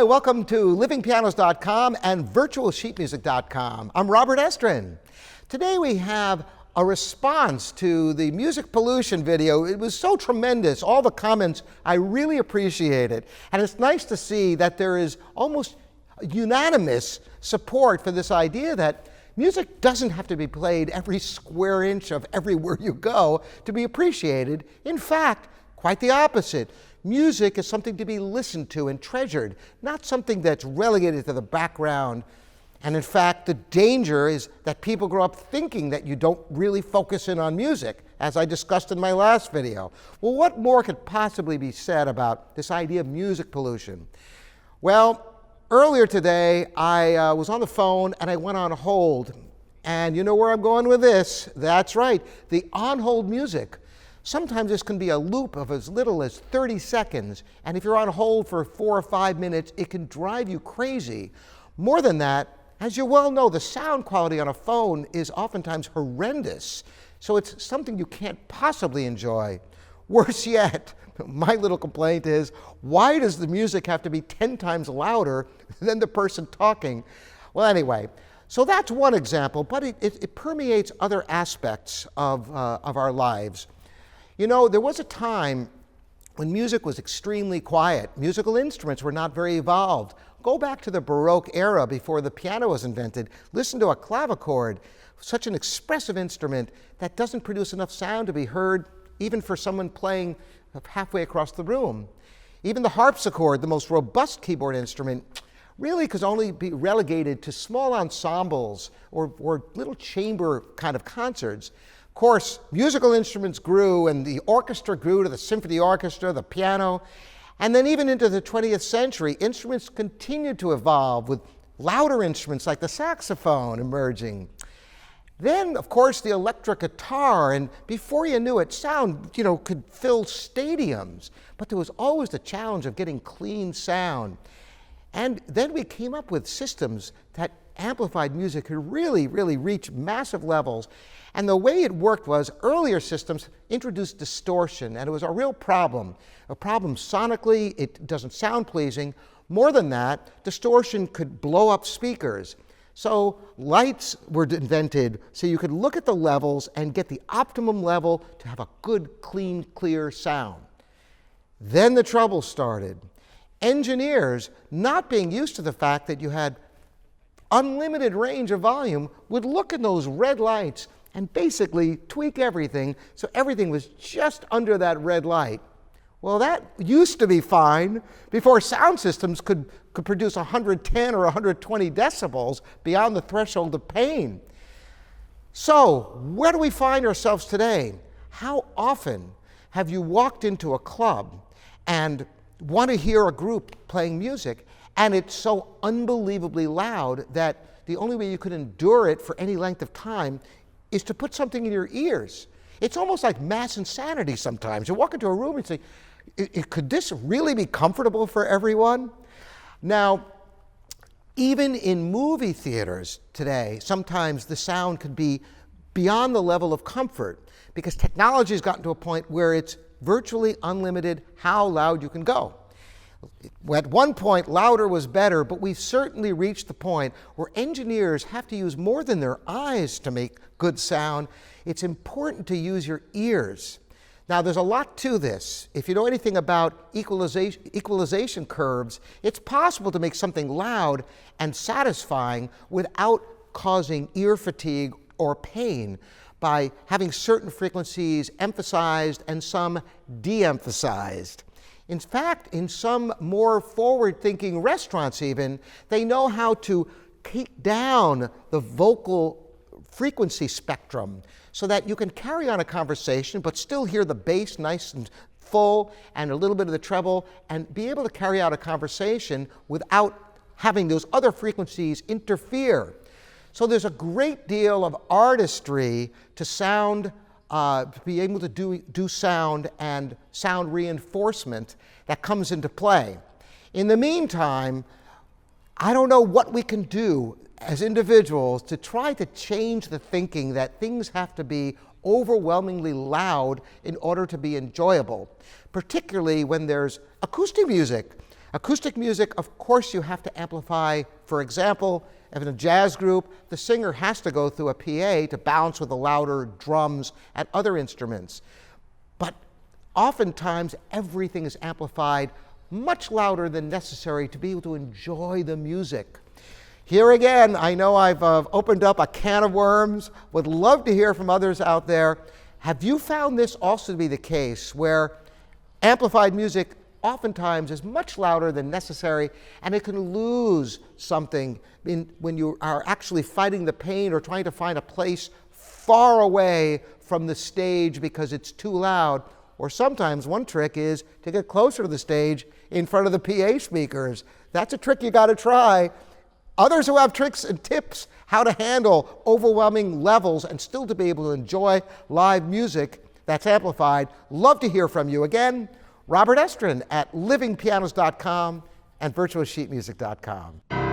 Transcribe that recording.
welcome to livingpianos.com and virtualsheetmusic.com. I'm Robert Estrin. Today we have a response to the music pollution video. It was so tremendous, all the comments, I really appreciate it. And it's nice to see that there is almost unanimous support for this idea that music doesn't have to be played every square inch of everywhere you go to be appreciated. In fact, quite the opposite. Music is something to be listened to and treasured, not something that's relegated to the background. And in fact, the danger is that people grow up thinking that you don't really focus in on music, as I discussed in my last video. Well, what more could possibly be said about this idea of music pollution? Well, earlier today, I was on the phone and I went on hold. And you know where I'm going with this? That's right, the on-hold music. Sometimes this can be a loop of as little as 30 seconds, and if you're on hold for 4 or 5 minutes, it can drive you crazy. More than that, as you well know, the sound quality on a phone is oftentimes horrendous, so it's something you can't possibly enjoy. Worse yet, my little complaint is, why does the music have to be 10 times louder than the person talking? Well, anyway, so that's one example, but it permeates other aspects of our lives. You know, there was a time when music was extremely quiet. Musical instruments were not very evolved. Go back to the Baroque era before the piano was invented. Listen to a clavichord, such an expressive instrument that doesn't produce enough sound to be heard even for someone playing halfway across the room. Even the harpsichord, the most robust keyboard instrument, really could only be relegated to small ensembles or little chamber kind of concerts. Of course, musical instruments grew and the orchestra grew to the symphony orchestra, the piano, and then even into the 20th century, instruments continued to evolve with louder instruments like the saxophone emerging. Then, of course, the electric guitar, and before you knew it, sound, could fill stadiums. But there was always the challenge of getting clean sound. And then we came up with systems that amplified music could really reach massive levels. And the way it worked was earlier systems introduced distortion, and it was a real problem. A problem sonically, it doesn't sound pleasing. More than that, distortion could blow up speakers. So lights were invented so you could look at the levels and get the optimum level to have a good, clean, clear sound. Then the trouble started. Engineers, not being used to the fact that you had unlimited range of volume, would look at those red lights and basically tweak everything so everything was just under that red light. Well, that used to be fine before sound systems could produce 110 or 120 decibels beyond the threshold of pain. So, where do we find ourselves today? How often have you walked into a club and want to hear a group playing music, and it's so unbelievably loud that the only way you could endure it for any length of time is to put something in your ears? It's almost like mass insanity sometimes. You walk into a room and say, could this really be comfortable for everyone? Now, even in movie theaters today, sometimes the sound could be beyond the level of comfort because technology has gotten to a point where it's virtually unlimited how loud you can go. At one point, louder was better, but we've certainly reached the point where engineers have to use more than their eyes to make good sound. It's important to use your ears. Now, there's a lot to this. If you know anything about equalization curves, it's possible to make something loud and satisfying without causing ear fatigue or pain by having certain frequencies emphasized and some de-emphasized. In fact, in some more forward-thinking restaurants even, they know how to keep down the vocal frequency spectrum so that you can carry on a conversation but still hear the bass nice and full and a little bit of the treble and be able to carry out a conversation without having those other frequencies interfere. So there's a great deal of artistry to sound, to be able to do sound and sound reinforcement that comes into play. In the meantime, I don't know what we can do as individuals to try to change the thinking that things have to be overwhelmingly loud in order to be enjoyable, particularly when there's acoustic music. Acoustic music, of course, you have to amplify. For example, if in a jazz group, the singer has to go through a PA to balance with the louder drums and other instruments. But oftentimes, everything is amplified much louder than necessary to be able to enjoy the music. Here again, I know I've opened up a can of worms. Would love to hear from others out there. Have you found this also to be the case, where amplified music oftentimes is much louder than necessary, and it can lose something when you are actually fighting the pain or trying to find a place far away from the stage because it's too loud? Or sometimes one trick is to get closer to the stage in front of the PA speakers. That's a trick you got to try. Others who have tricks and tips how to handle overwhelming levels and still to be able to enjoy live music that's amplified, love to hear from you. Again, Robert Estrin at livingpianos.com and virtualsheetmusic.com.